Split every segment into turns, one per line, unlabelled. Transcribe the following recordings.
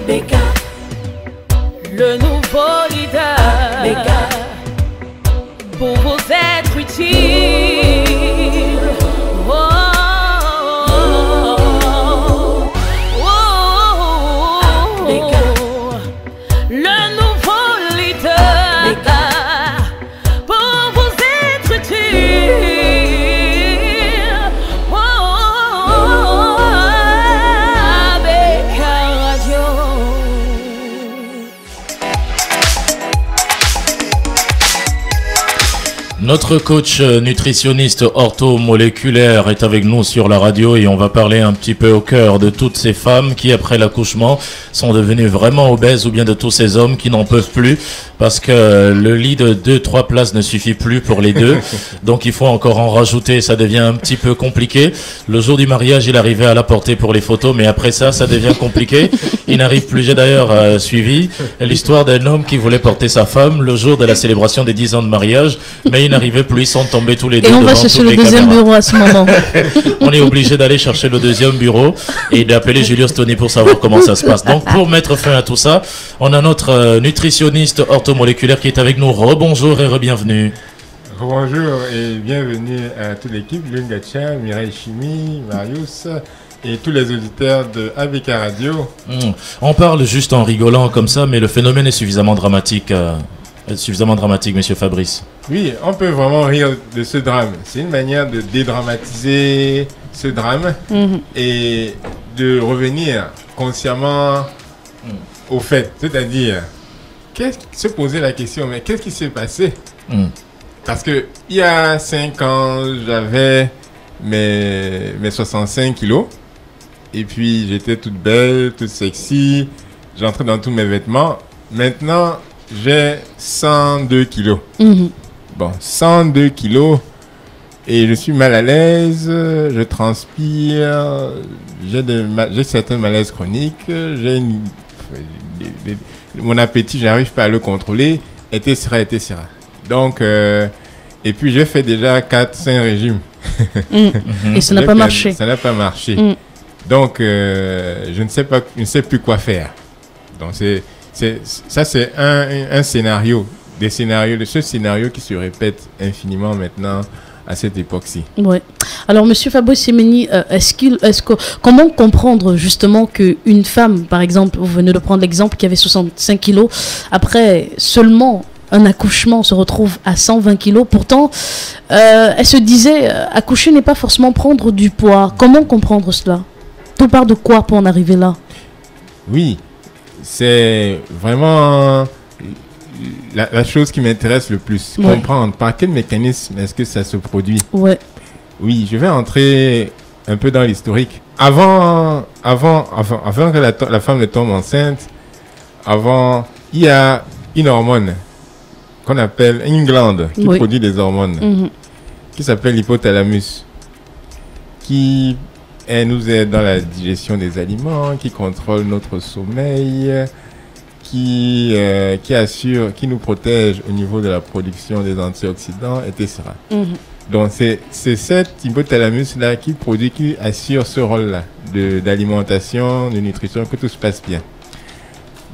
Beka,
le nouveau leader,
Beka,
pour vous être utile. Oh, oh, oh,
Beka,
le nouveau leader,
Beka,
pour vous être utile. Oh, Beka Radio.
Notre coach nutritionniste orthomoléculaire est avec nous sur la radio et on va parler un petit peu au cœur de toutes ces femmes qui, après l'accouchement, sont devenues vraiment obèses, ou bien de tous ces hommes qui n'en peuvent plus parce que le lit de 2-3 places ne suffit plus pour les deux. Donc il faut encore en rajouter, ça devient un petit peu compliqué. Le jour du mariage, il arrivait à la porter pour les photos, mais après ça devient compliqué. Il n'arrive plus. J'ai d'ailleurs suivi l'histoire d'un homme qui voulait porter sa femme le jour de la célébration des 10 ans de mariage, mais il n'arrivait plus, ils sont tombés tous les deux.
Et on va
devant
chercher
toutes
le
les
deuxième
caméras.
bureau à ce moment.
On est obligé d'aller chercher le deuxième bureau et d'appeler Julius Tony pour savoir comment ça se passe. Donc pour mettre fin à tout ça, on a notre nutritionniste orthomoléculaire qui est avec nous. Rebonjour et re-bienvenue.
Bonjour et bienvenue à toute l'équipe, Lune Gacha, Mireille Chimie, Marius et tous les auditeurs de ABK Radio.
On parle juste en rigolant comme ça, mais le phénomène est suffisamment dramatique, monsieur Fabrice.
Oui, on peut vraiment rire de ce drame. C'est une manière de dédramatiser ce drame et de revenir consciemment au fait. C'est-à-dire, se poser la question, mais qu'est-ce qui s'est passé? Parce que il y a 5 ans, j'avais mes 65 kilos. Et puis, j'étais toute belle, toute sexy. J'entrais dans tous mes vêtements. Maintenant, j'ai 102 kilos. Bon, 102 kilos. Et je suis mal à l'aise. Je transpire. J'ai certains malaises chroniques. Mon appétit, j'arrive pas à le contrôler. Etc. Donc, et puis j'ai fait déjà 4-5 régimes.
Et ça n'a pas marché.
Ça n'a pas marché. Donc, je ne sais plus quoi faire. Donc, ça, c'est un scénario. Ce scénario qui se répète infiniment maintenant à cette époque-ci.
Ouais. Alors, Monsieur Fabrice Semeni, comment comprendre justement qu'une femme, par exemple, vous venez de prendre l'exemple qui avait 65 kilos, après seulement un accouchement se retrouve à 120 kilos. Pourtant, elle se disait, accoucher n'est pas forcément prendre du poids. Comment comprendre cela? Tout part de quoi pour en arriver là?
Oui, c'est vraiment la chose qui m'intéresse le plus. Comprendre par quel mécanisme est-ce que ça se produit.
Ouais.
Oui, je vais entrer un peu dans l'historique. Avant que la femme ne tombe enceinte, il y a une hormone qu'on appelle une glande qui produit des hormones, qui s'appelle l'hypothalamus, qui nous aide dans la digestion des aliments, qui contrôle notre sommeil, qui nous protège au niveau de la production des antioxydants, etc. Donc c'est cet hypothalamus-là qui assure ce rôle-là d'alimentation, de nutrition, que tout se passe bien.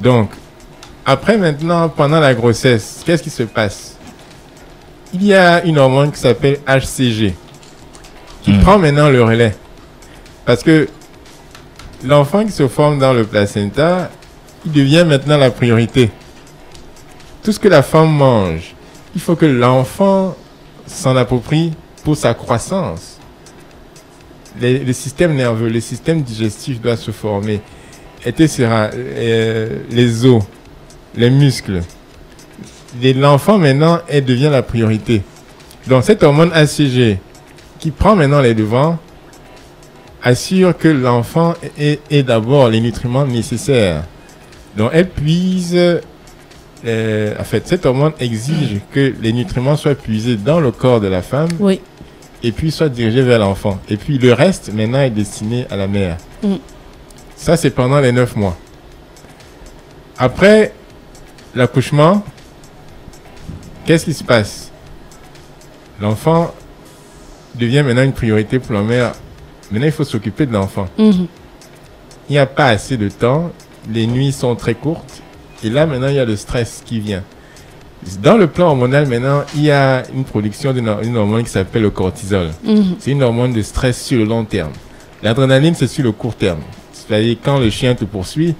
Donc, après maintenant, pendant la grossesse, qu'est-ce qui se passe? Il y a une hormone qui s'appelle HCG, qui prend maintenant le relais. Parce que l'enfant qui se forme dans le placenta, il devient maintenant la priorité. Tout ce que la femme mange, il faut que l'enfant s'en approprie pour sa croissance. Le système nerveux, le système digestif doit se former, etc. Les os, les muscles. L'enfant maintenant, elle devient la priorité. Donc cette hormone HCG qui prend maintenant les devants assure que l'enfant ait d'abord les nutriments nécessaires. Donc elle puise, en fait cette hormone exige que les nutriments soient puisés dans le corps de la femme et puis soient dirigés vers l'enfant. Et puis le reste maintenant est destiné à la mère. Ça c'est pendant les 9 mois. Après l'accouchement, qu'est-ce qui se passe? L'enfant devient maintenant une priorité pour la mère. Maintenant, il faut s'occuper de l'enfant. Il n'y a pas assez de temps. les nuits sont très courtes. Et là, maintenant, il y a le stress qui vient. Dans le plan hormonal, maintenant, il y a une production d'une hormone qui s'appelle le cortisol. C'est une hormone de stress sur le long terme. L'adrénaline, c'est sur le court terme. C'est-à-dire, quand le chien te poursuit,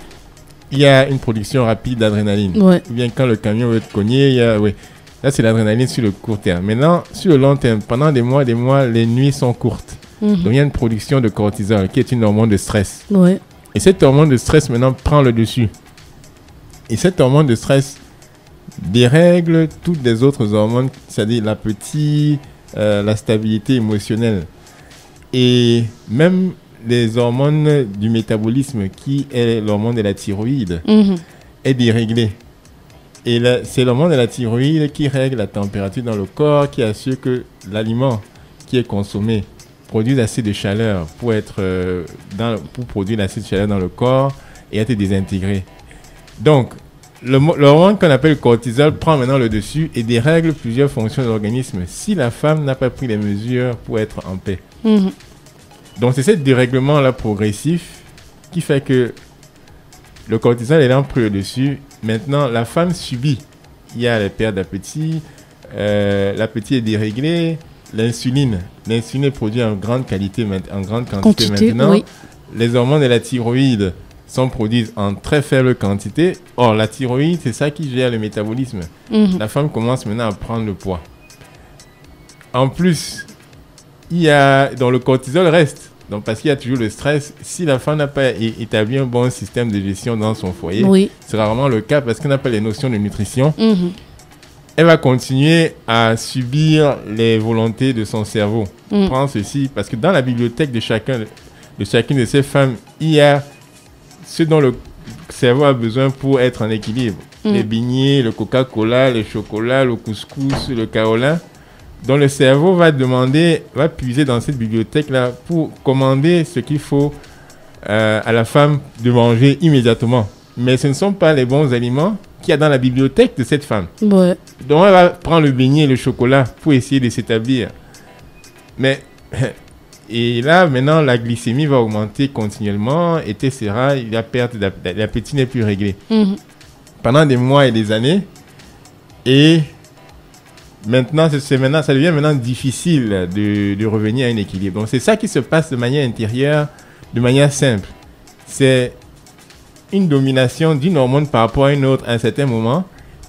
il y a une production rapide d'adrénaline.
Ouais.
Ou bien quand le camion veut te cogner, il y a... Oui. Là, c'est l'adrénaline sur le court terme. Maintenant, sur le long terme, pendant des mois, les nuits sont courtes. Donc, il y a une production de cortisol, qui est une hormone de stress.
Ouais.
Et cette hormone de stress, maintenant, prend le dessus. Et cette hormone de stress dérègle toutes les autres hormones, c'est-à-dire l'appétit, la stabilité émotionnelle. Et même les hormones du métabolisme, qui est l'hormone de la thyroïde, est déréglée. Et c'est l'hormone de la thyroïde qui règle la température dans le corps, qui assure que l'aliment qui est consommé produise assez de chaleur pour produire assez de chaleur dans le corps et être désintégré. Donc, l'hormone qu'on appelle le cortisol prend maintenant le dessus et dérègle plusieurs fonctions de l'organisme si la femme n'a pas pris les mesures pour être en paix. Donc, c'est ce dérèglement-là progressif qui fait que le cortisol est là pris le dessus. Maintenant, la femme subit. Il y a les pertes d'appétit, l'appétit est déréglé, l'insuline est produite en grande quantité maintenant. Oui. Les hormones de la thyroïde sont produites en très faible quantité. Or, la thyroïde, c'est ça qui gère le métabolisme. La femme commence maintenant à prendre le poids. En plus, donc le cortisol reste. Donc, parce qu'il y a toujours le stress. Si la femme n'a pas établi un bon système de gestion dans son foyer, c'est rarement le cas parce qu'on n'a pas les notions de nutrition. Elle va continuer à subir les volontés de son cerveau. Prends ceci, parce que dans la bibliothèque de chacune de ces femmes, il y a ce dont le cerveau a besoin pour être en équilibre. Les beignets, le Coca-Cola, les chocolats, le couscous, le kaolin. Donc le cerveau va puiser dans cette bibliothèque-là pour commander ce qu'il faut à la femme de manger immédiatement. Mais ce ne sont pas les bons aliments qu'il y a dans la bibliothèque de cette femme. Ouais. Donc elle va prendre le beignet et le chocolat pour essayer de s'établir. Et là, maintenant, la glycémie va augmenter continuellement, etc. L'appétit n'est plus réglé. Pendant des mois et des années. Et maintenant, ça devient maintenant difficile de revenir à un équilibre. Donc, c'est ça qui se passe de manière intérieure, de manière simple. C'est une domination d'une hormone par rapport à une autre à un certain moment.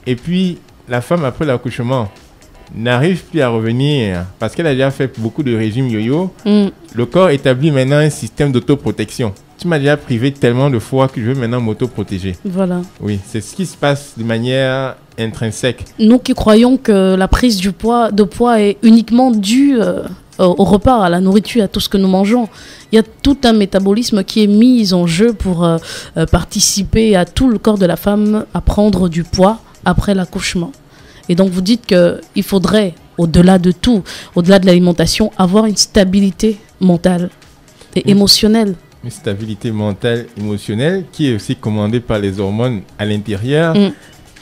Et puis, la femme, après l'accouchement, n'arrive plus à revenir parce qu'elle a déjà fait beaucoup de régimes yo-yo. Le corps établit maintenant un système d'autoprotection. Tu m'as déjà privé tellement de fois que je veux maintenant m'autoprotéger. Voilà. Oui, c'est ce qui se passe de manière intrinsèque.
Nous qui croyons que la prise de poids est uniquement due au repas, à la nourriture, à tout ce que nous mangeons. Il y a tout un métabolisme qui est mis en jeu pour participer à tout le corps de la femme à prendre du poids après l'accouchement. Et donc vous dites qu'il faudrait, au-delà de tout, au-delà de l'alimentation, avoir une stabilité mentale et émotionnelle.
Une stabilité mentale, émotionnelle, qui est aussi commandée par les hormones à l'intérieur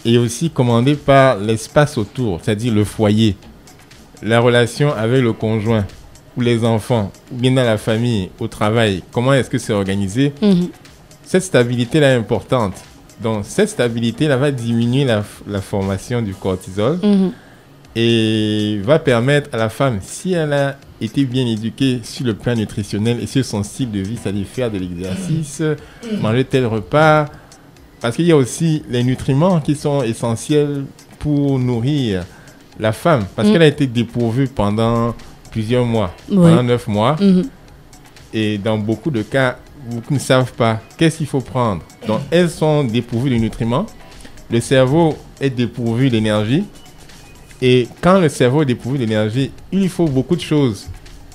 et aussi commandée par l'espace autour, c'est-à-dire le foyer, la relation avec le conjoint ou les enfants, ou bien dans la famille, au travail. Comment est-ce que c'est organisé? Cette stabilité-là est importante. Donc, cette stabilité-là va diminuer la formation du cortisol et va permettre à la femme, si elle a été bien éduquée sur le plan nutritionnel et sur son style de vie, c'est-à-dire faire de l'exercice, manger tel repas, parce qu'il y a aussi les nutriments qui sont essentiels pour nourrir la femme, parce qu'elle a été dépourvue pendant plusieurs mois, pendant 9 mois, et dans beaucoup de cas, beaucoup ne savent pas qu'est-ce qu'il faut prendre. Donc, elles sont dépourvues de nutriments. Le cerveau est dépourvu d'énergie. Et quand le cerveau est dépourvu d'énergie, il faut beaucoup de choses.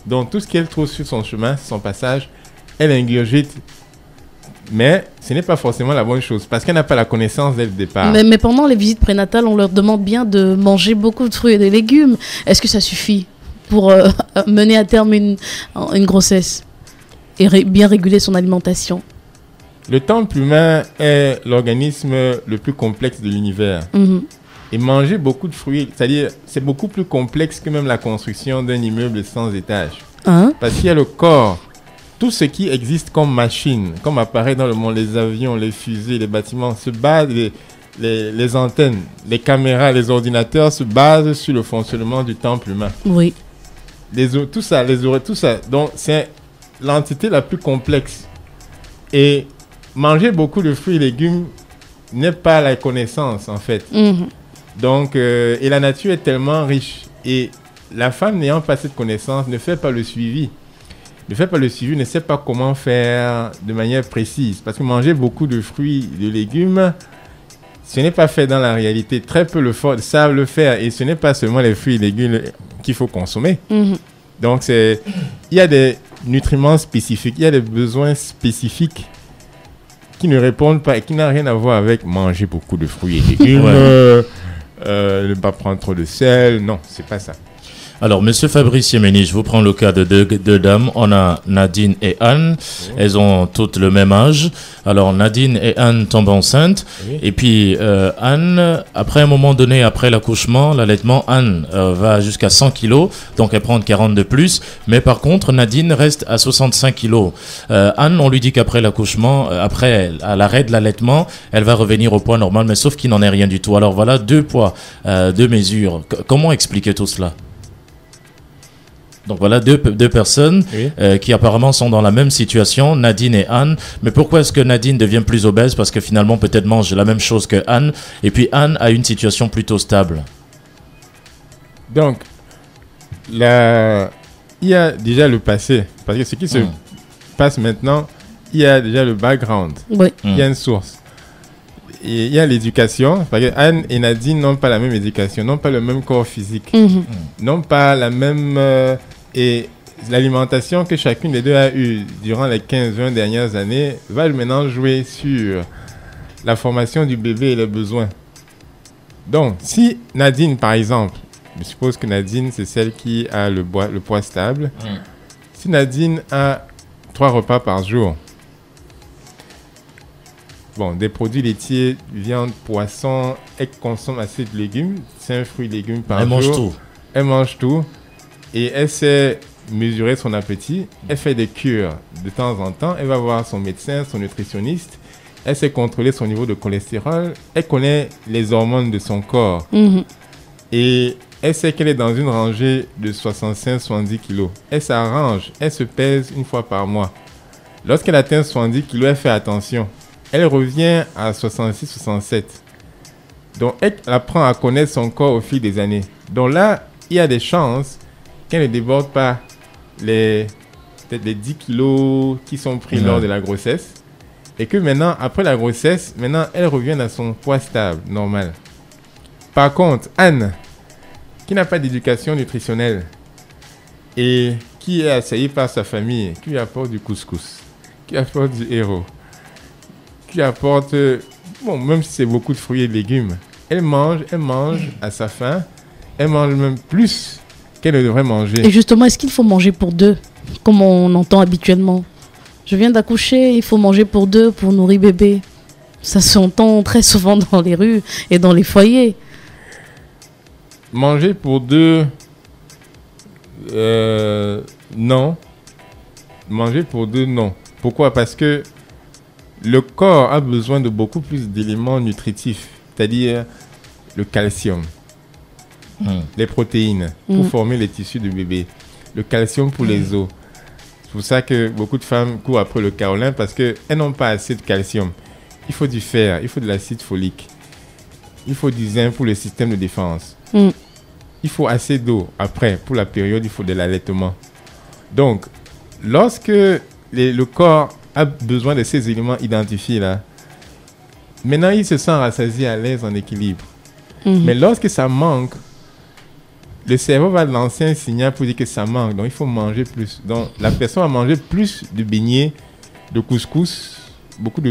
Donc, tout ce qu'elle trouve sur son chemin, sur son passage, elle ingurgite. Mais ce n'est pas forcément la bonne chose parce qu'elle n'a pas la connaissance dès le départ.
Mais pendant les visites prénatales, on leur demande bien de manger beaucoup de fruits et de légumes. Est-ce que ça suffit pour mener à terme une grossesse et bien réguler son alimentation?
Le temple humain est l'organisme le plus complexe de l'univers. Et manger beaucoup de fruits, c'est-à-dire c'est beaucoup plus complexe que même la construction d'un immeuble sans étage. Parce qu'il y a le corps tout ce qui existe comme machine, comme appareil dans le monde, les avions, les fusées, les bâtiments, se basent, les antennes, les caméras, les ordinateurs se basent sur le fonctionnement du temple humain.
Oui.
Tout ça, les oreilles, tout ça. Donc, c'est l'entité la plus complexe. Et manger beaucoup de fruits et légumes n'est pas la connaissance, en fait. Donc, et la nature est tellement riche. Et la femme n'ayant pas cette connaissance ne fait pas le suivi. Ne fait pas le suivi, ne sait pas comment faire de manière précise. Parce que manger beaucoup de fruits et de légumes, ce n'est pas fait dans la réalité. Très peu savent le faire. Et ce n'est pas seulement les fruits et légumes qu'il faut consommer. Donc, il y a des nutriments spécifiques, il y a des besoins spécifiques qui ne répondent pas et qui n'ont rien à voir avec manger beaucoup de fruits et légumes, ne pas prendre trop de sel. Non, c'est pas ça.
Alors, Monsieur Fabrice Yemeni, je vous prends le cas de deux dames. On a Nadine et Anne. Elles ont toutes le même âge. Alors, Nadine et Anne tombent enceintes. Et puis, Anne, après un moment donné, après l'accouchement, l'allaitement, Anne va jusqu'à 100 kilos. Donc, elle prend 40 de plus. Mais par contre, Nadine reste à 65 kilos. Anne, on lui dit qu'après l'accouchement, à l'arrêt de l'allaitement, elle va revenir au poids normal. Mais sauf qu'il n'en est rien du tout. Alors, voilà, 2 poids, 2 mesures. Comment expliquer tout cela? Donc voilà deux personnes qui apparemment sont dans la même situation, Nadine et Anne. Mais pourquoi est-ce que Nadine devient plus obèse? Parce que finalement peut-être mange la même chose que Anne. Et puis Anne a une situation plutôt stable.
Donc, il y a déjà le passé. Parce que ce qui se passe maintenant, il y a déjà le background.
Oui.
Il y a une source. Et il y a l'éducation, parce que Anne et Nadine n'ont pas la même éducation, n'ont pas le même corps physique, n'ont pas la même... et l'alimentation que chacune des deux a eue durant les 15-20 dernières années va maintenant jouer sur la formation du bébé et les besoins. Donc, si Nadine, par exemple, je suppose que Nadine, c'est celle qui a le poids stable, si Nadine a 3 repas par jour, des produits laitiers, viande, poisson, elle consomme assez de légumes, 5 fruits et légumes par jour.
Elle mange tout.
Elle mange tout. Et elle sait mesurer son appétit. Elle fait des cures de temps en temps. Elle va voir son médecin, son nutritionniste. Elle sait contrôler son niveau de cholestérol. Elle connaît les hormones de son corps. Et elle sait qu'elle est dans une rangée de 65-70 kilos. Elle s'arrange. Elle se pèse une fois par mois. Lorsqu'elle atteint 70 kilos, elle fait attention. Elle revient à 66-67. Donc, elle apprend à connaître son corps au fil des années. Donc là, il y a des chances qu'elle ne déborde pas peut-être les 10 kilos qui sont pris lors de la grossesse. Et que maintenant, après la grossesse, elle revient à son poids stable, normal. Par contre, Anne, qui n'a pas d'éducation nutritionnelle et qui est assaillie par sa famille, qui lui apporte du couscous, qui apporte du héros, qui apporte, même si c'est beaucoup de fruits et de légumes, elle mange à sa faim, elle mange même plus qu'elle ne devrait manger.
Et justement, est-ce qu'il faut manger pour 2, comme on entend habituellement? Je viens d'accoucher, il faut manger pour 2 pour nourrir bébé. Ça s'entend très souvent dans les rues et dans les foyers.
Manger pour 2, non. Manger pour 2, non. Pourquoi? Parce que le corps a besoin de beaucoup plus d'éléments nutritifs, c'est-à-dire le calcium, les protéines pour former les tissus du bébé, le calcium pour les os. C'est pour ça que beaucoup de femmes courent après le kaolin parce qu'elles n'ont pas assez de calcium. Il faut du fer, il faut de l'acide folique, il faut du zinc pour le système de défense. Il faut assez d'eau. Après, pour la période, il faut de l'allaitement. Donc, lorsque le corps a besoin de ces éléments identifiés là, maintenant il se sent rassasié, à l'aise, en équilibre. Mais lorsque ça manque, le cerveau va lancer un signal pour dire que ça manque, donc il faut manger plus. Donc la personne va manger plus de beignets, de couscous,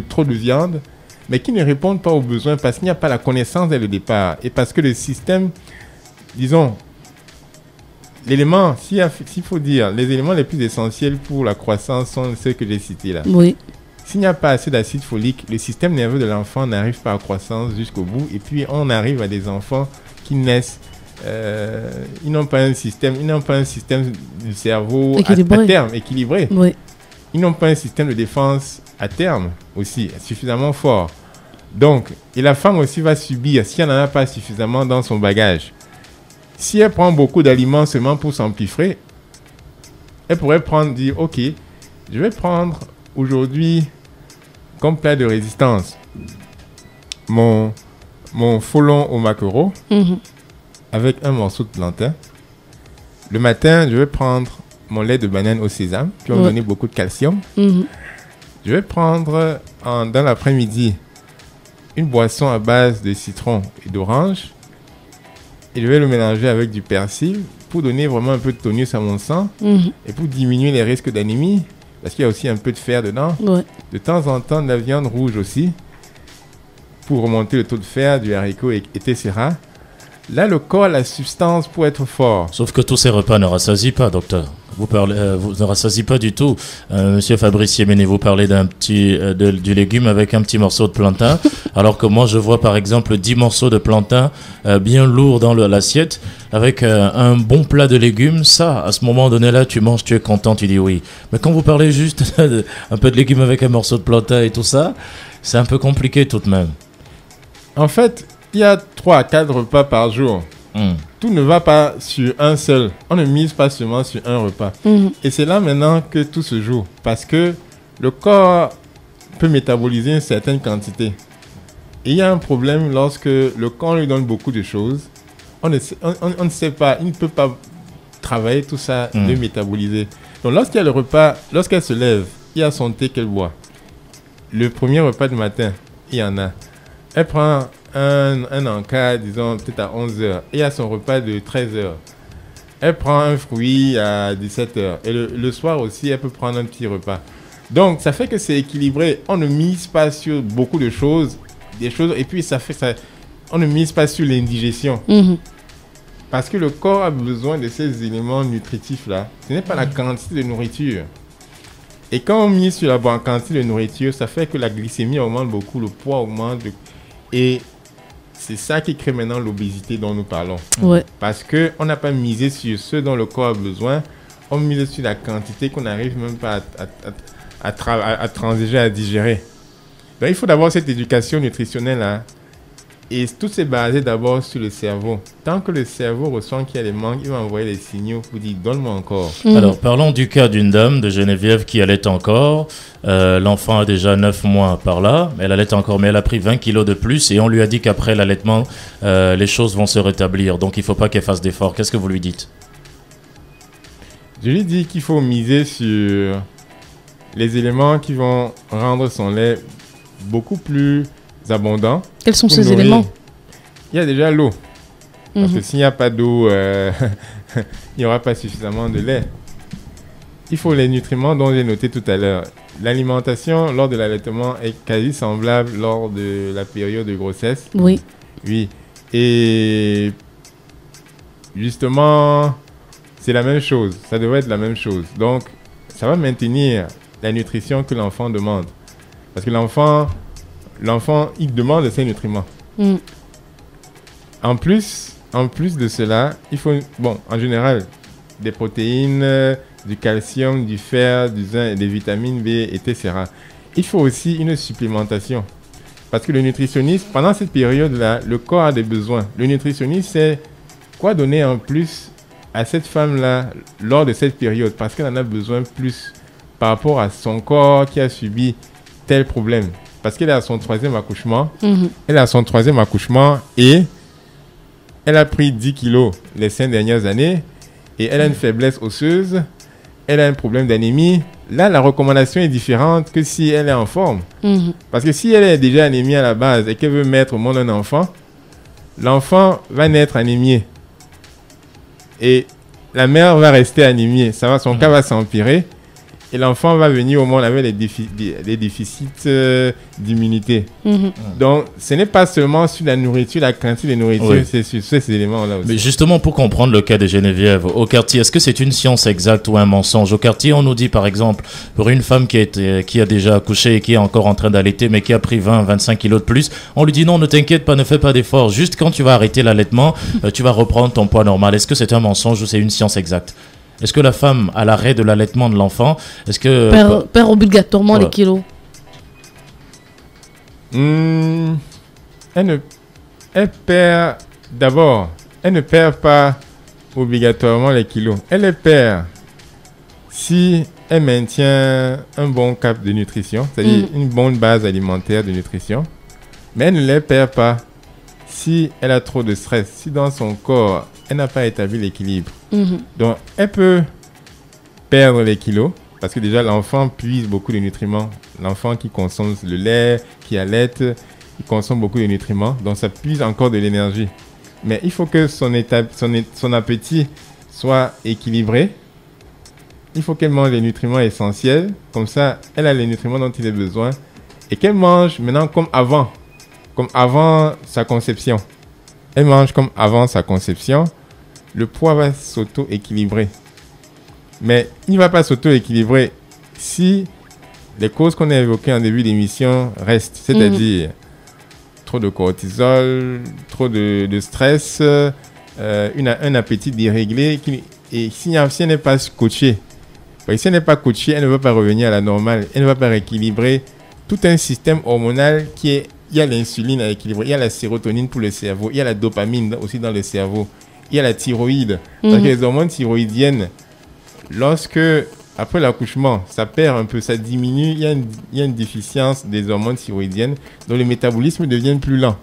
trop de viande, mais qui ne répondent pas aux besoins parce qu'il n'y a pas la connaissance dès le départ et parce que le système, disons, l'élément, s'il faut dire, les éléments les plus essentiels pour la croissance sont ceux que j'ai cités là.
Oui.
S'il n'y a pas assez d'acide folique, le système nerveux de l'enfant n'arrive pas à croissance jusqu'au bout. Et puis, on arrive à des enfants qui naissent. Ils n'ont pas un système du cerveau à terme équilibré.
Oui.
ils n'ont pas un système de défense à terme aussi suffisamment fort. Donc, et la femme aussi va subir si elle n'en a pas suffisamment dans son bagage. Si elle prend beaucoup d'aliments seulement pour s'empiffrer, elle pourrait dire, ok, je vais prendre aujourd'hui comme plat de résistance mon folon au maquereau avec un morceau de plantain. Le matin, je vais prendre mon lait de banane au sésame qui va me donner beaucoup de calcium. Je vais prendre dans l'après-midi une boisson à base de citron et d'orange et je vais le mélanger avec du persil pour donner vraiment un peu de tonus à mon sang et pour diminuer les risques d'anémie parce qu'il y a aussi un peu de fer dedans. De temps en temps, de la viande rouge aussi pour remonter le taux de fer, du haricot, etc. Là, le corps a la substance pour être fort.
Sauf que tous ces repas ne rassasient pas, docteur. Vous ne rassasient pas du tout. Monsieur Fabrice Yéméné, vous parlez du légume avec un petit morceau de plantain, alors que moi, je vois par exemple 10 morceaux de plantain bien lourds dans l'assiette, avec un bon plat de légumes. Ça, à ce moment donné-là, tu manges, tu es content, tu dis oui. Mais quand vous parlez juste un peu de légumes avec un morceau de plantain et tout ça, c'est un peu compliqué tout de même.
En fait, il y a 3 à 4 repas par jour. Tout ne va pas sur un seul. On ne mise pas seulement sur un repas. Et c'est là maintenant que tout se joue. Parce que le corps peut métaboliser une certaine quantité. Et il y a un problème lorsque le corps lui donne beaucoup de choses. On ne sait pas, il ne peut pas travailler tout ça, le métaboliser. Donc lorsqu'il y a le repas, lorsqu'elle se lève, il y a son thé qu'elle boit. Le premier repas du matin, il y en a. Elle prend un encas, disons, peut-être à 11h. Et à son repas de 13h. Elle prend un fruit à 17h. Et le soir aussi, elle peut prendre un petit repas. Donc, ça fait que c'est équilibré. On ne mise pas sur beaucoup de choses. Et puis, on ne mise pas sur l'indigestion. Parce que le corps a besoin de ces éléments nutritifs-là. Ce n'est pas la quantité de nourriture. Et quand on mise sur la bonne quantité de nourriture, ça fait que la glycémie augmente beaucoup, le poids augmente. Et c'est ça qui crée maintenant l'obésité dont nous parlons. Parce qu'on n'a pas misé sur ce dont le corps a besoin, on mise sur la quantité qu'on n'arrive même pas à transiger, à digérer. Donc il faut d'abord cette éducation nutritionnelle-là. Et tout c'est basé d'abord sur le cerveau. Tant que le cerveau ressent qu'il y a des manques, il va envoyer les signaux pour dire « donne-moi encore ».
Alors parlons du cas d'une dame de Geneviève qui allait encore. L'enfant a déjà 9 mois par là. Elle allait encore, mais elle a pris 20 kilos de plus et on lui a dit qu'après l'allaitement, les choses vont se rétablir. Donc il ne faut pas qu'elle fasse d'efforts. Qu'est-ce que vous lui dites?
Je lui dis qu'il faut miser sur les éléments qui vont rendre son lait beaucoup plus abondant.
Quels sont ces éléments?
Il y a déjà l'eau. Parce que s'il n'y a pas d'eau, il n'y aura pas suffisamment de lait. Il faut les nutriments dont j'ai noté tout à l'heure. L'alimentation lors de l'allaitement est quasi semblable lors de la période de grossesse.
Oui.
Et justement, c'est la même chose. Ça devrait être la même chose. Donc, ça va maintenir la nutrition que l'enfant demande. Parce que l'enfant, il demande ces nutriments. En plus de cela, il faut, en général, des protéines, du calcium, du fer, du zinc, des vitamines B, etc. Il faut aussi une supplémentation. Parce que le nutritionniste, pendant cette période-là, le corps a des besoins. Le nutritionniste sait quoi donner en plus à cette femme-là lors de cette période. Parce qu'elle en a besoin plus par rapport à son corps qui a subi tel problème. Parce qu'elle est à son 3e accouchement. Elle est à son 3e accouchement et elle a pris 10 kilos les 5 dernières années et elle a une faiblesse osseuse. Elle a un problème d'anémie. Là, la recommandation est différente que si elle est en forme. Parce que si elle est déjà anémie à la base et qu'elle veut mettre au monde un enfant, l'enfant va naître anémié. Et la mère va rester anémiée. Son cas va s'empirer. Et l'enfant va venir au monde avec des déficits d'immunité. Donc, ce n'est pas seulement sur la nourriture, la quantité de nourriture, c'est sur ces éléments-là aussi.
Mais justement, pour comprendre le cas de Geneviève, au quartier, est-ce que c'est une science exacte ou un mensonge? Au quartier, on nous dit, par exemple, pour une femme qui a déjà accouché et qui est encore en train d'allaiter, mais qui a pris 20-25 kilos de plus, on lui dit non, ne t'inquiète pas, ne fais pas d'efforts. Juste quand tu vas arrêter l'allaitement, tu vas reprendre ton poids normal. Est-ce que c'est un mensonge ou c'est une science exacte? Est-ce que la femme, à l'arrêt de l'allaitement de l'enfant, est-ce que...
Perd obligatoirement
Ouais.
les kilos.
Elle perd d'abord, elle ne perd pas obligatoirement les kilos. Elle les perd si elle maintient un bon cap de nutrition, c'est-à-dire une bonne base alimentaire de nutrition. Mais elle ne les perd pas si elle a trop de stress, si dans son corps, elle n'a pas établi l'équilibre. Donc, elle peut perdre les kilos parce que déjà, l'enfant puise beaucoup de nutriments. L'enfant qui consomme le lait, qui allaite, il consomme beaucoup de nutriments. Donc, ça puise encore de l'énergie. Mais il faut que son appétit soit équilibré. Il faut qu'elle mange les nutriments essentiels. Comme ça, elle a les nutriments dont il a besoin. Et qu'elle mange maintenant comme avant sa conception. Elle mange comme avant sa conception. Le poids va s'auto-équilibrer. Mais il ne va pas s'auto-équilibrer si les causes qu'on a évoquées en début d'émission restent. C'est-à-dire trop de cortisol, trop de stress, un appétit déréglé. Et si elle n'est pas coachée, si elle n'est pas coachée, elle ne va pas revenir à la normale. Elle ne va pas rééquilibrer tout un système hormonal qui est... Il y a l'insuline à équilibrer, il y a la sérotonine pour le cerveau, il y a la dopamine aussi dans le cerveau, il y a la thyroïde. Donc les hormones thyroïdiennes, lorsque, après l'accouchement, ça perd un peu, ça diminue, il y a une déficience des hormones thyroïdiennes, donc le métabolisme devient plus lent.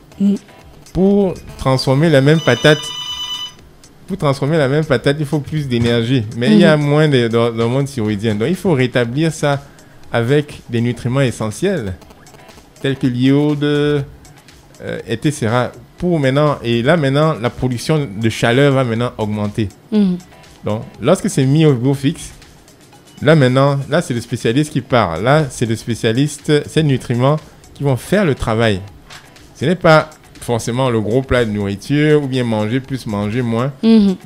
Pour transformer la même patate, il faut plus d'énergie, mais il y a moins d'hormones thyroïdiennes. Donc il faut rétablir ça avec des nutriments essentiels, tels que l'iode, etc. Pour maintenant, et là maintenant, la production de chaleur va maintenant augmenter. Donc, lorsque c'est mis au goût fixe, là maintenant, là c'est le spécialiste qui part. Là, c'est le spécialiste, c'est les nutriments qui vont faire le travail. Ce n'est pas forcément le gros plat de nourriture ou bien manger plus, manger moins.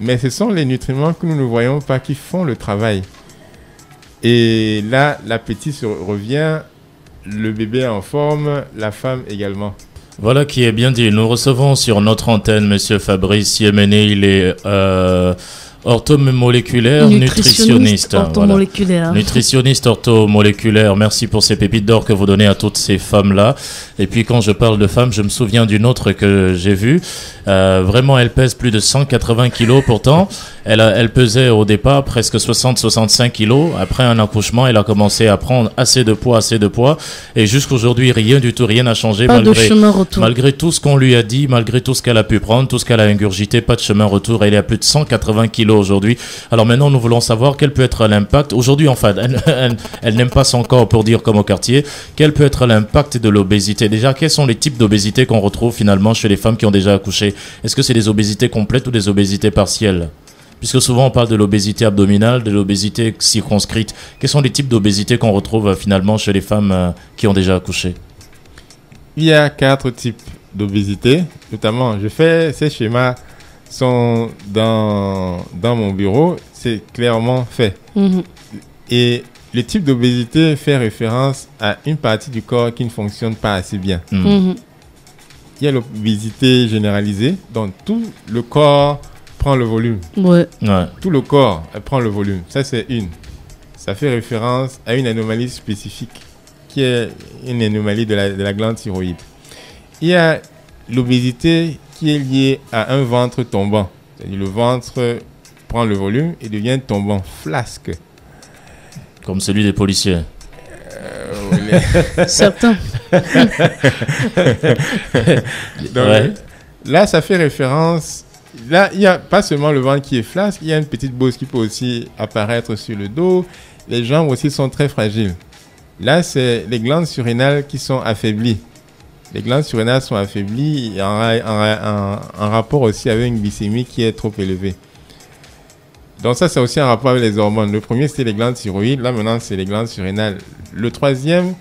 Mais ce sont les nutriments que nous ne voyons pas qui font le travail. Et là, l'appétit revient, le bébé en forme, la femme également.
Voilà qui est bien dit. Nous recevons sur notre antenne Monsieur Fabrice Yéméné. Il est orthomoléculaire, nutritionniste.
Orthomoléculaire.
Voilà. Nutritionniste orthomoléculaire. Merci pour ces pépites d'or que vous donnez à toutes ces femmes-là. Et puis quand je parle de femmes, je me souviens d'une autre que j'ai vue. Vraiment, elle pèse plus de 180 kilos. Pourtant, elle pesait au départ presque 60-65 kilos. Après un accouchement, elle a commencé à prendre assez de poids. Et jusqu'aujourd'hui, rien du tout, rien n'a changé.
Pas de chemin retour.
Malgré tout ce qu'on lui a dit, malgré tout ce qu'elle a pu prendre, tout ce qu'elle a ingurgité, pas de chemin retour. Elle est à plus de 180 kilos aujourd'hui. Alors maintenant, nous voulons savoir quel peut être l'impact. Aujourd'hui, enfin, elle n'aime pas son corps pour dire comme au quartier. Quel peut être l'impact de l'obésité? Déjà, quels sont les types d'obésité qu'on retrouve finalement chez les femmes qui ont déjà accouché? Est-ce que c'est des obésités complètes ou des obésités partielles? Puisque souvent on parle de l'obésité abdominale, de l'obésité circonscrite. Quels sont les types d'obésité qu'on retrouve finalement chez les femmes qui ont déjà accouché?
Il y a 4 types d'obésité. Notamment, je fais ces schémas sont dans mon bureau, c'est clairement fait. Et le type d'obésité fait référence à une partie du corps qui ne fonctionne pas assez bien. Il y a l'obésité généralisée, donc tout le corps prend le volume. Tout le corps prend le volume. Ça, c'est une. Ça fait référence à une anomalie spécifique qui est une anomalie de la glande thyroïde. Il y a l'obésité qui est liée à un ventre tombant. C'est-à-dire le ventre prend le volume et devient tombant, flasque.
Comme celui des policiers.
Certains.
Donc, là, ça fait référence. Là, il n'y a pas seulement le ventre qui est flasque, il y a une petite bosse qui peut aussi apparaître sur le dos. Les jambes aussi sont très fragiles. Là, c'est les glandes surrénales qui sont affaiblies. Les glandes surrénales sont affaiblies en rapport aussi avec une glycémie qui est trop élevée. Donc ça, c'est aussi un rapport avec les hormones. Le premier, c'était les glandes thyroïdes. Là, maintenant, c'est les glandes surrénales. Le troisième,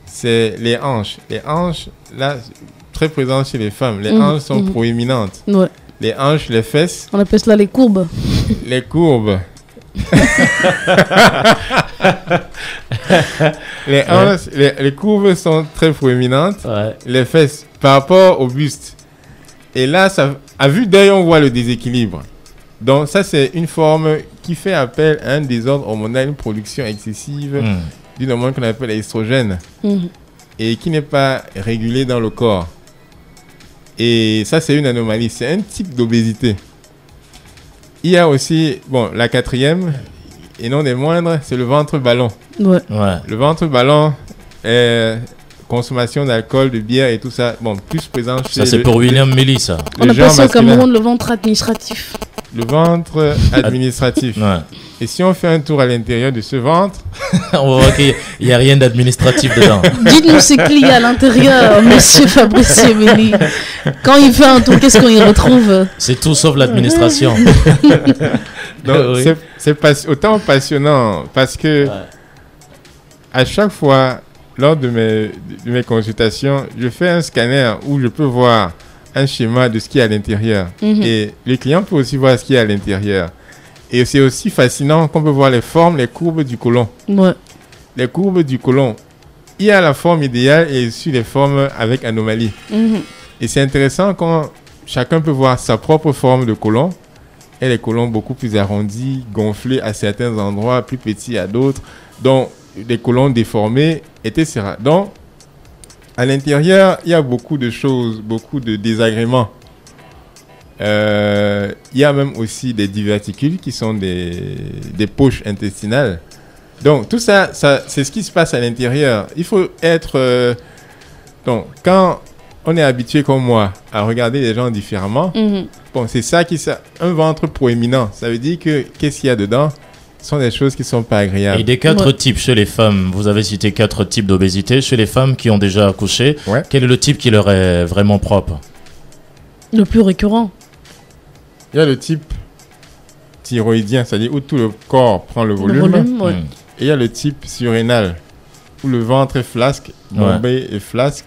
c'est les hanches. Les hanches, là, très présentes chez les femmes. Les hanches sont proéminentes.
Ouais.
Les hanches, les fesses.
On appelle cela les courbes.
Les courbes. Les hanches, les courbes sont très proéminentes. Les fesses, par rapport au buste. Et là, ça, à vue d'œil, on voit le déséquilibre. Donc ça, c'est une forme qui fait appel à un désordre hormonal, une production excessive d'une hormone qu'on appelle l'estrogène et qui n'est pas régulée dans le corps. Et ça, c'est une anomalie. C'est un type d'obésité. Il y a aussi, la quatrième, et non des moindres, c'est le ventre ballon.
Ouais.
Le ventre ballon est consommation d'alcool, de bière et tout ça. Plus présent chez...
Ça, c'est pour William Melly, ça.
On appelle ça au Cameroun le ventre administratif.
Le ventre administratif.
Ouais.
Et si on fait un tour à l'intérieur de ce ventre...
On va voir qu'il n'y a rien d'administratif dedans.
Dites-nous ce qu'il y a à l'intérieur, monsieur Fabrice Semeni. Quand il fait un tour, qu'est-ce qu'on y retrouve?
C'est tout sauf l'administration.
Donc, c'est autant passionnant parce que à chaque fois, lors de mes consultations, je fais un scanner où je peux voir un schéma de ce qu'il y a à l'intérieur. Et le client peut aussi voir ce qu'il y a à l'intérieur. Et c'est aussi fascinant qu'on peut voir les formes, les courbes du côlon.
Ouais.
Les courbes du côlon. Il y a la forme idéale et aussi les formes avec anomalie. Et c'est intéressant quand chacun peut voir sa propre forme de côlon. Et les côlons beaucoup plus arrondis, gonflés à certains endroits, plus petits à d'autres. Donc, des côlons déformés, etc. Donc, à l'intérieur, il y a beaucoup de choses, beaucoup de désagréments. Il y a même aussi des diverticules qui sont des poches intestinales. Donc, tout ça, c'est ce qui se passe à l'intérieur. Il faut être... donc, quand on est habitué comme moi à regarder les gens différemment, c'est ça un ventre proéminent. Ça veut dire que qu'est-ce qu'il y a dedans? Ce sont des choses qui ne sont pas agréables.
Et des 4 types chez les femmes, vous avez cité 4 types d'obésité. Chez les femmes qui ont déjà accouché, quel est le type qui leur est vraiment propre?
Le plus récurrent.
Il y a le type thyroïdien, c'est-à-dire où tout le corps prend le volume. Et il y a le type surrénal, où le ventre est flasque, bombé et flasque.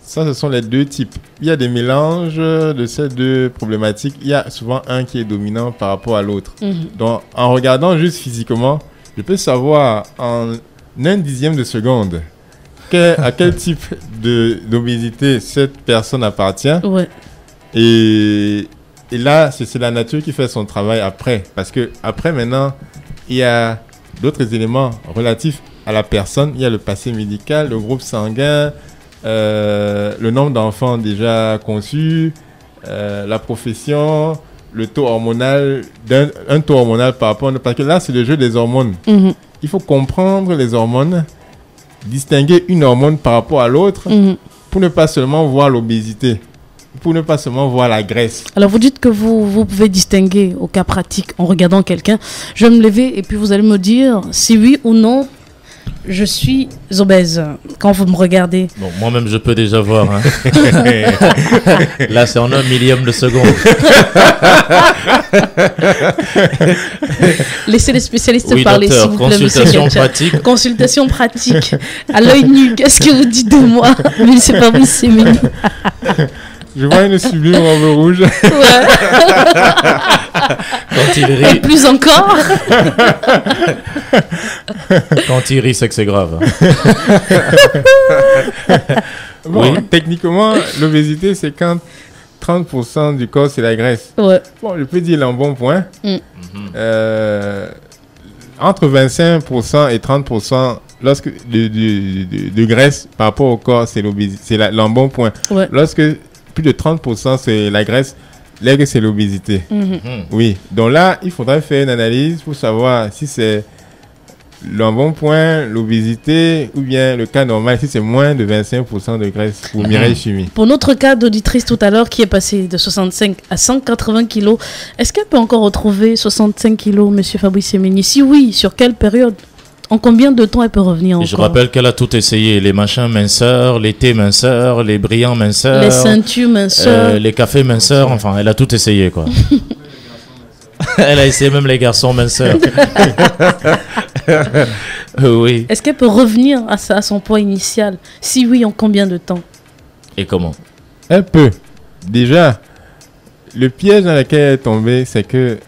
Ça, ce sont les 2 types. Il y a des mélanges de ces 2 problématiques. Il y a souvent un qui est dominant par rapport à l'autre. Donc, en regardant juste physiquement, je peux savoir en 1/10 de seconde à quel type d'obésité cette personne appartient. Et là, c'est la nature qui fait son travail après. Parce que après, maintenant, il y a d'autres éléments relatifs à la personne. Il y a le passé médical, le groupe sanguin, le nombre d'enfants déjà conçus, la profession, le taux hormonal, un taux hormonal par rapport à... Parce que là, c'est le jeu des hormones. Il faut comprendre les hormones, distinguer une hormone par rapport à l'autre pour ne pas seulement voir l'obésité, pour ne pas seulement voir la graisse.
Alors, vous dites que vous pouvez distinguer au cas pratique en regardant quelqu'un. Je vais me lever et puis vous allez me dire si oui ou non je suis obèse quand vous me regardez.
Bon, moi-même, je peux déjà voir. Hein. Là, c'est en 1/1000 de seconde.
Laissez les spécialistes parler, s'il vous plaît.
Consultation pratique.
Consultation pratique. À l'œil nu, qu'est-ce que vous dites de moi? Mais c'est pas oui, c'est mignon.
Je vois une sublime robe rouge.
Quand il rit.
Et plus encore.
Quand il rit, c'est que c'est grave.
Techniquement, l'obésité, c'est quand 30% du corps, c'est la graisse. Je peux dire l'embonpoint. Entre 25% et 30% lorsque de graisse par rapport au corps, c'est l'obésité, c'est l'embonpoint. Lorsque plus de 30%, c'est la graisse, l'aigle, c'est l'obésité. Oui, donc là, il faudrait faire une analyse pour savoir si c'est l'embonpoint, l'obésité ou bien le cas normal, si c'est moins de 25% de graisse pour Mireille Chimie.
Pour notre cas d'auditrice tout à l'heure qui est passée de 65 à 180 kilos, est-ce qu'elle peut encore retrouver 65 kilos, monsieur Fabrice Semeni? Si oui, sur quelle période? En combien de temps elle peut revenir encore?
Je rappelle qu'elle a tout essayé. Les machins minceurs, les thés minceurs, les brillants minceurs.
Les ceintures minceurs.
Les cafés minceurs. Enfin, elle a tout essayé, quoi. Elle a essayé même les garçons minceurs. Oui.
Est-ce qu'elle peut revenir à son poids initial? Si oui, en combien de temps?
Et comment?
Elle peut. Déjà, le piège dans lequel elle est tombée, c'est que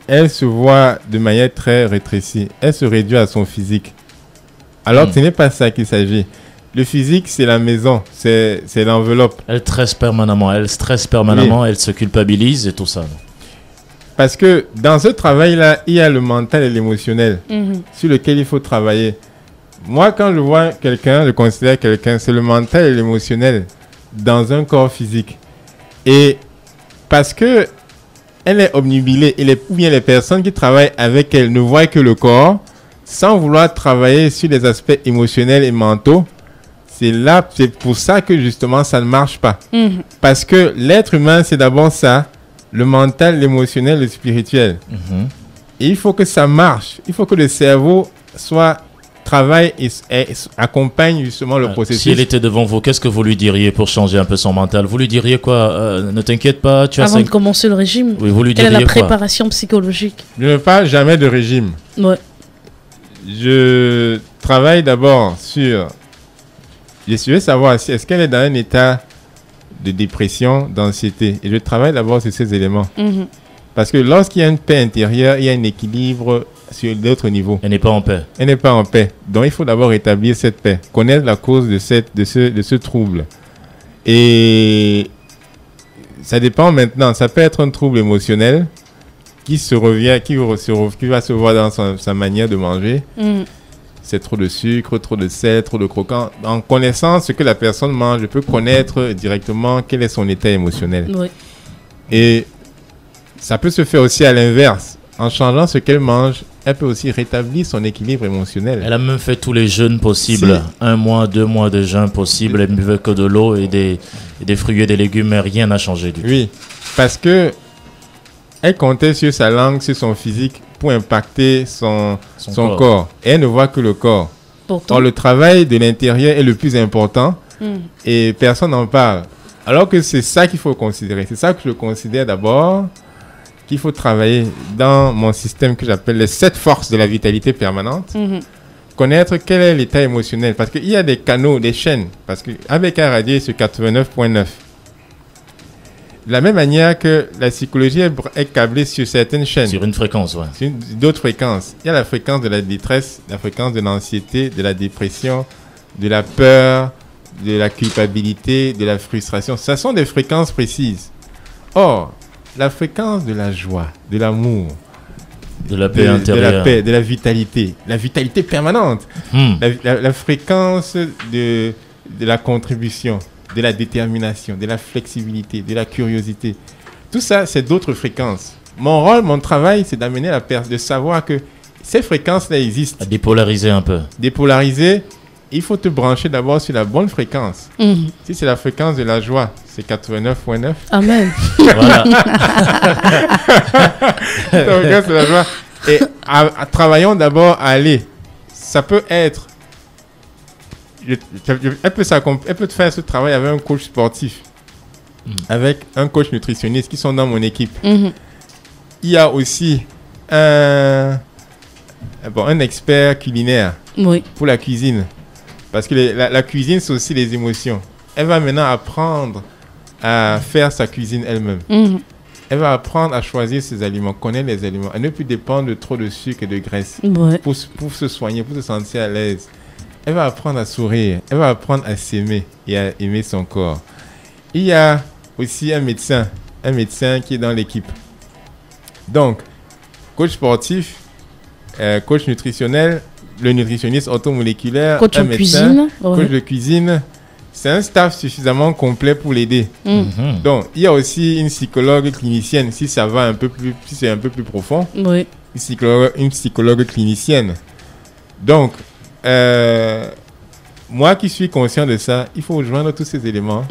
elle se voit de manière très rétrécie. Elle se réduit à son physique. Alors que ce n'est pas ça qu'il s'agit. Le physique, c'est la maison, c'est l'enveloppe.
Elle stresse permanemment, elle se culpabilise et tout ça.
Parce que dans ce travail-là, il y a le mental et l'émotionnel sur lequel il faut travailler. Moi, quand je vois quelqu'un, je considère quelqu'un, c'est le mental et l'émotionnel dans un corps physique. Et parce que elle est obnubilée, ou bien les personnes qui travaillent avec elle ne voient que le corps, sans vouloir travailler sur les aspects émotionnels et mentaux, c'est pour ça que justement ça ne marche pas. Parce que l'être humain, c'est d'abord ça, le mental, l'émotionnel, le spirituel. Et il faut que ça marche. Il faut que le cerveau travaille et accompagne justement le processus.
Si elle était devant vous, qu'est-ce que vous lui diriez pour changer un peu son mental? Vous lui diriez quoi? Ne t'inquiète pas, tu as
Avant de commencer le régime,
oui, vous lui
quelle est
diriez
la
quoi?
préparation psychologique?
Je ne parle jamais de régime.
Ouais.
Je travaille d'abord sur... Je veux savoir si est-ce qu'elle est dans un état de dépression, d'anxiété. Et je travaille d'abord sur ces éléments. Parce que lorsqu'il y a une paix intérieure, il y a un équilibre sur d'autres niveaux.
Elle n'est pas en paix.
Elle n'est pas en paix. Donc il faut d'abord établir cette paix, connaître la cause de ce trouble. Et ça dépend maintenant. Ça peut être un trouble émotionnel qui va se voir dans sa manière de manger. C'est trop de sucre, trop de sel, trop de croquant. En connaissant ce que la personne mange, je peux connaître directement quel est son état émotionnel.
Oui.
Et ça peut se faire aussi à l'inverse. En changeant ce qu'elle mange, elle peut aussi rétablir son équilibre émotionnel.
Elle a même fait tous les jeûnes possibles. 1 mois, 2 mois de jeûne possible. Elle ne buvait que de l'eau et des fruits et des légumes, mais rien n'a changé du tout.
Oui, parce que elle comptait sur sa langue, sur son physique pour impacter son corps. Et elle ne voit que le corps.
Pourtant.
Or, le travail de l'intérieur est le plus important et personne n'en parle. Alors que c'est ça qu'il faut considérer. C'est ça que je considère d'abord qu'il faut travailler dans mon système que j'appelle les 7 forces de la vitalité permanente. Connaître quel est l'état émotionnel. Parce qu'il y a des canaux, des chaînes. Parce qu'avec un radio sur 89.9, de la même manière que la psychologie est câblée sur certaines chaînes.
Sur une fréquence, ouais.
Sur d'autres fréquences. Il y a la fréquence de la détresse, la fréquence de l'anxiété, de la dépression, de la peur, de la culpabilité, de la frustration. Ce sont des fréquences précises. Or, la fréquence de la joie, de l'amour,
de la paix intérieure,
de la paix, de la vitalité permanente, la fréquence de la contribution, de la détermination, de la flexibilité, de la curiosité. Tout ça, c'est d'autres fréquences. Mon rôle, mon travail, c'est d'amener de savoir que ces fréquences-là existent.
à dépolariser un peu.
Dépolariser, il faut te brancher d'abord sur la bonne fréquence. Si c'est la fréquence de la joie, c'est 89.9.
Amen.
Voilà.
La fréquence de la joie. Et travaillons d'abord à aller. Ça peut être... Elle peut faire ce travail avec un coach sportif, avec un coach nutritionniste qui sont dans mon équipe. Il y a aussi un expert culinaire pour la cuisine. Parce que la cuisine, c'est aussi les émotions. Elle va maintenant apprendre à faire sa cuisine elle-même. Elle va apprendre à choisir ses aliments, connaître les aliments. Elle ne peut plus dépendre de trop de sucre et de graisse pour se soigner, pour se sentir à l'aise. Elle va apprendre à sourire, elle va apprendre à s'aimer et à aimer son corps. Il y a aussi un médecin qui est dans l'équipe. Donc, coach sportif, coach nutritionnel, le nutritionniste orthomoléculaire,
coach
un
en
médecin,
cuisine,
coach de cuisine. C'est un staff suffisamment complet pour l'aider. Donc, il y a aussi une psychologue clinicienne, si c'est un peu plus profond.
Oui.
Une psychologue clinicienne. Donc, moi qui suis conscient de ça, il faut rejoindre tous ces éléments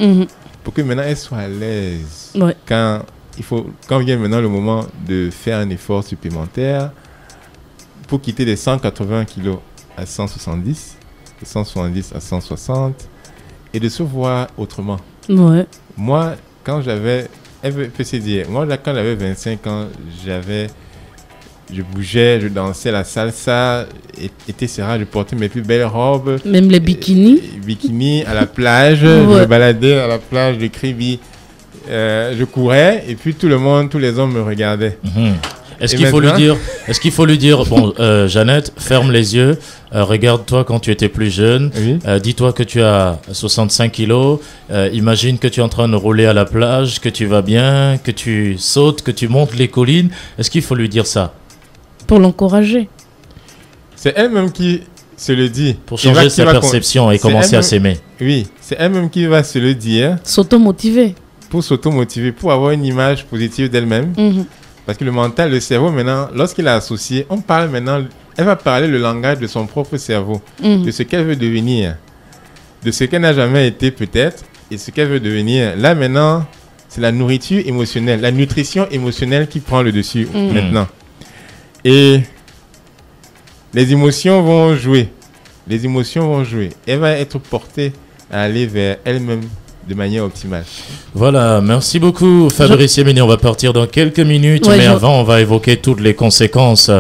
pour que maintenant elle soit à l'aise. Quand vient maintenant le moment de faire un effort supplémentaire pour quitter des 180 kilos à 170, de 170 à 160 et de se voir autrement. Moi, quand j'avais 25 ans, je bougeais, je dansais la salsa, etc. Je portais mes plus belles robes.
Même les bikinis.
Bikinis à la plage. Je me baladais à la plage de Kribi. Je courais et puis tous les hommes me regardaient.
Est-ce
Et
qu'il faut lui
maintenant-
dire, bon, Jeannette, ferme les yeux, regarde-toi quand tu étais plus jeune,
Oui.
dis-toi que tu as 65 kilos, imagine que tu es en train de rouler à la plage, que tu vas bien, que tu sautes, que tu montes les collines. Est-ce qu'il faut lui dire ça
Pour l'encourager.
C'est elle-même qui se le dit.
pour
Qui va-
changer
qui
sa
va con-
perception et
c'est
commencer à
elle-même-
s'aimer?
Oui, c'est elle-même qui va se le dire
S'auto-motiver.
pour s'auto-motiver, pour avoir une image positive d'elle-même.
Mhm.
Parce que le mental, le cerveau, maintenant, lorsqu'il est associé, on parle maintenant, elle va parler le langage de son propre cerveau,
Mhm.
de ce qu'elle veut devenir, de ce qu'elle n'a jamais été peut-être, et ce qu'elle veut devenir. Là, maintenant, c'est la nourriture émotionnelle, la nutrition émotionnelle qui prend le dessus
Mhm.
maintenant. Et les émotions vont jouer. Les émotions vont jouer. Elle va être portée à aller vers elle-même de manière optimale.
Voilà, merci beaucoup Fabrice Yemeni. On va partir dans quelques minutes,
Ouais,
mais
je-
avant, on va évoquer toutes les conséquences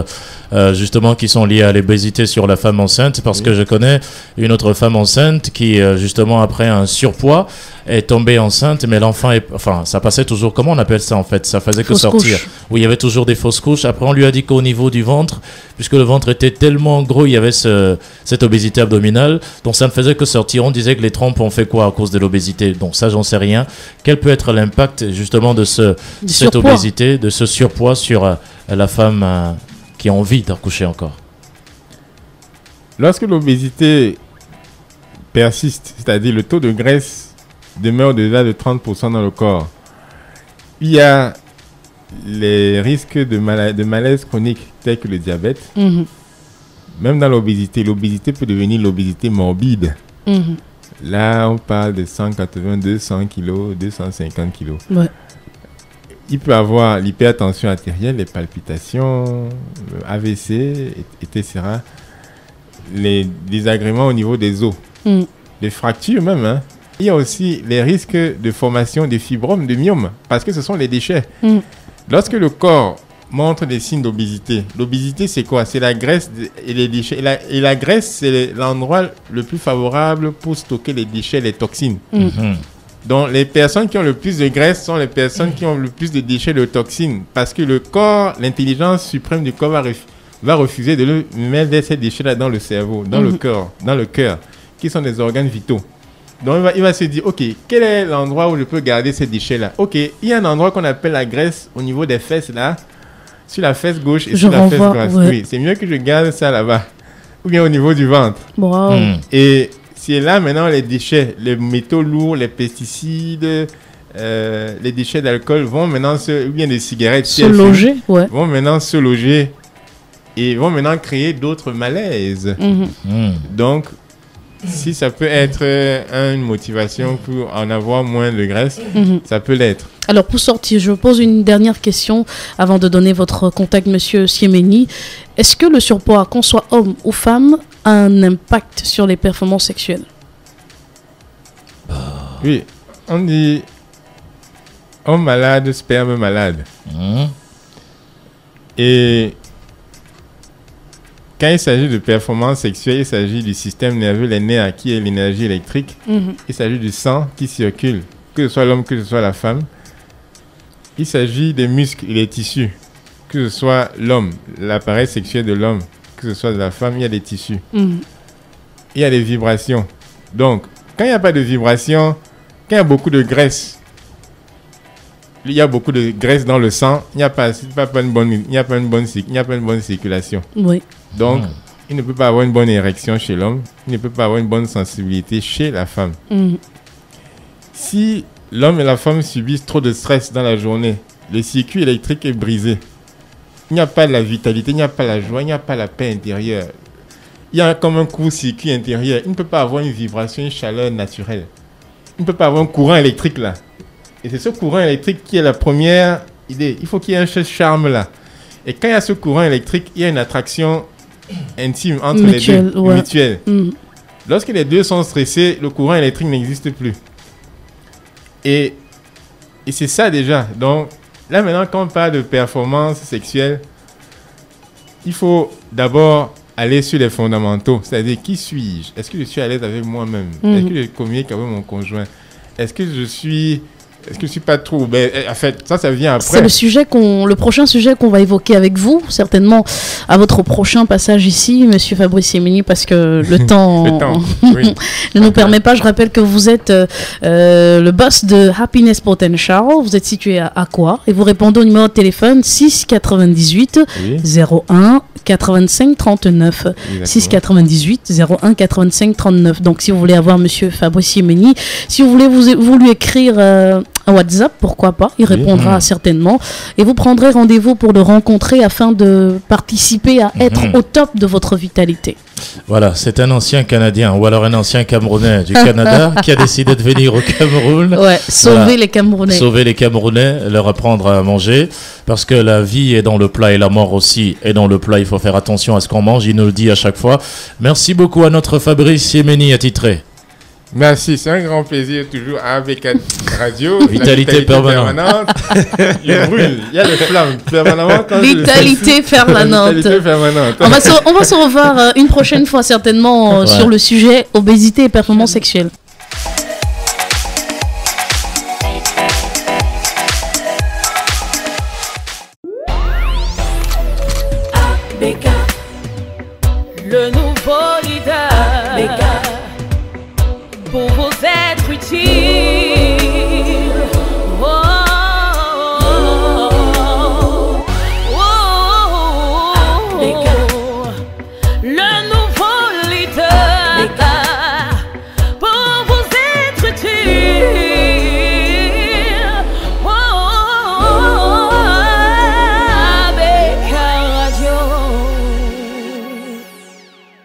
justement qui sont liées à l'obésité sur la femme enceinte, parce que je connais une autre femme enceinte qui, justement, après un surpoids, est tombée enceinte, mais l'enfant est... Enfin, ça passait toujours... Comment on appelle ça, en fait? Ça faisait que
Fausse
sortir.
couche.
Oui, il y avait toujours des fausses couches. Après, on lui a dit qu'au niveau du ventre, puisque le ventre était tellement gros, il y avait cette obésité abdominale, donc ça ne faisait que sortir. On disait que les trompes ont fait quoi à cause de l'obésité? Donc ça, j'en sais rien. Quel peut être l'impact, justement, de cette
surpoids.
obésité, de ce surpoids sur la femme qui a envie d'accoucher encore?
Lorsque l'obésité persiste, c'est-à-dire le taux de graisse demeure au-delà de 30% dans le corps, il y a les risques de malaise chronique tels que le diabète.
Mhm.
Même dans l'obésité, l'obésité peut devenir l'obésité morbide.
Mhm.
Là, on parle de 180, 200 kg, 250 kg.
Ouais.
Il peut avoir l'hypertension artérielle, les palpitations, le AVC, etc. Les désagréments au niveau des os,
Mhm.
des fractures même. Hein. Il y a aussi les risques de formation de fibromes, de myomes, parce que ce sont les déchets.
Mhm.
Lorsque le corps montre des signes d'obésité, l'obésité c'est quoi? C'est la graisse et les déchets. Et la graisse, c'est l'endroit le plus favorable pour stocker les déchets, les toxines.
Mhm.
Donc, les personnes qui ont le plus de graisse sont les personnes qui ont le plus de déchets, de toxines. Parce que le corps, l'intelligence suprême du corps va refuser de mettre ces déchets-là dans le cerveau, dans le corps, dans le cœur, qui sont des organes vitaux. Donc, il va se dire, OK, quel est l'endroit où je peux garder ces déchets-là? OK, il y a un endroit qu'on appelle la graisse au niveau des fesses, là, sur la fesse gauche et
Je
sur la fesse
renvoie,
droite.
ouais.
Oui, c'est mieux que je garde ça là-bas. Ou bien au niveau du ventre.
Wow.
Mhm.
Et c'est là maintenant les déchets, les métaux lourds, les pesticides, les déchets d'alcool vont maintenant ou bien des cigarettes, si
Se
elles fument,
loger, ouais.
vont maintenant se loger et vont maintenant créer d'autres malaises.
Mhm.
Mhm.
Donc, si ça peut être une motivation pour en avoir moins de graisse,
Mhm.
ça peut l'être.
Alors pour sortir, je pose une dernière question avant de donner votre contact, Monsieur Siemeni. Est-ce que le surpoids, qu'on soit homme ou femme, a un impact sur les performances sexuelles?
Oui, on dit homme malade, sperme malade.
Mhm.
Et quand il s'agit de performance sexuelle, il s'agit du système nerveux, les nerfs qui est l'énergie électrique.
Mhm.
Il s'agit du sang qui circule, que ce soit l'homme, que ce soit la femme. Il s'agit des muscles et des tissus, que ce soit l'homme, l'appareil sexuel de l'homme, que ce soit de la femme, il y a des tissus.
Mhm.
Il y a des vibrations. Donc, quand il n'y a pas de vibrations, quand il y a beaucoup de graisse, il y a beaucoup de graisse dans le sang, il n'y a pas une bonne circulation.
Oui.
Donc,
Mhm.
il ne peut pas avoir une bonne érection chez l'homme, il ne peut pas avoir une bonne sensibilité chez la femme.
Mhm.
Si l'homme et la femme subissent trop de stress dans la journée, le circuit électrique est brisé. Il n'y a pas la vitalité, il n'y a pas la joie, il n'y a pas la paix intérieure. Il y a comme un court-circuit intérieur. Il ne peut pas avoir une vibration, une chaleur naturelle. Il ne peut pas avoir un courant électrique là. Et c'est ce courant électrique qui est la première idée. Il faut qu'il y ait un charme là. Et quand il y a ce courant électrique, il y a une attraction intime entre
Mutuelle,
les deux,
ouais.
mutuelle.
Mhm.
Lorsque les deux sont stressés, le courant électrique n'existe plus. Et c'est ça déjà. Donc là maintenant, quand on parle de performance sexuelle, il faut d'abord aller sur les fondamentaux. C'est-à-dire, qui suis-je? Est-ce que je suis à l'aise avec moi-même? Est-ce que je communique avec mon conjoint? Est-ce que je suis est-ce que je suis pas trop... Ben, en fait, ça vient après.
C'est le prochain sujet qu'on va évoquer avec vous, certainement à votre prochain passage ici, Monsieur Fabrice Yemeni, parce que le temps,
oui.
ne nous permet pas. Je rappelle que vous êtes le boss de Happiness Potential. Vous êtes situé à quoi? Et vous répondez au numéro de téléphone 6 98 01 85 39. 6 98 01 85 39. Donc, si vous voulez avoir Monsieur Fabrice Yemeni, si vous voulez vous lui écrire un WhatsApp, pourquoi pas, il répondra certainement. Et vous prendrez rendez-vous pour le rencontrer afin de participer à être au top de votre vitalité.
Voilà, c'est un ancien Canadien ou alors un ancien Camerounais du Canada qui a décidé de venir au Cameroun.
Ouais, sauver les Camerounais.
Sauver les Camerounais, leur apprendre à manger. Parce que la vie est dans le plat et la mort aussi est dans le plat. Il faut faire attention à ce qu'on mange. Il nous le dit à chaque fois. Merci beaucoup à notre Fabrice Yemeni attitré.
Merci, c'est un grand plaisir toujours avec Radio.
Vitalité permanente.
Il brûle, il y a les flammes permanentes.
Vitalité permanente.
Vitalité permanente.
On va se revoir une prochaine fois certainement sur le sujet obésité et performance sexuelle.
Le nouveau leader pour vous être utile.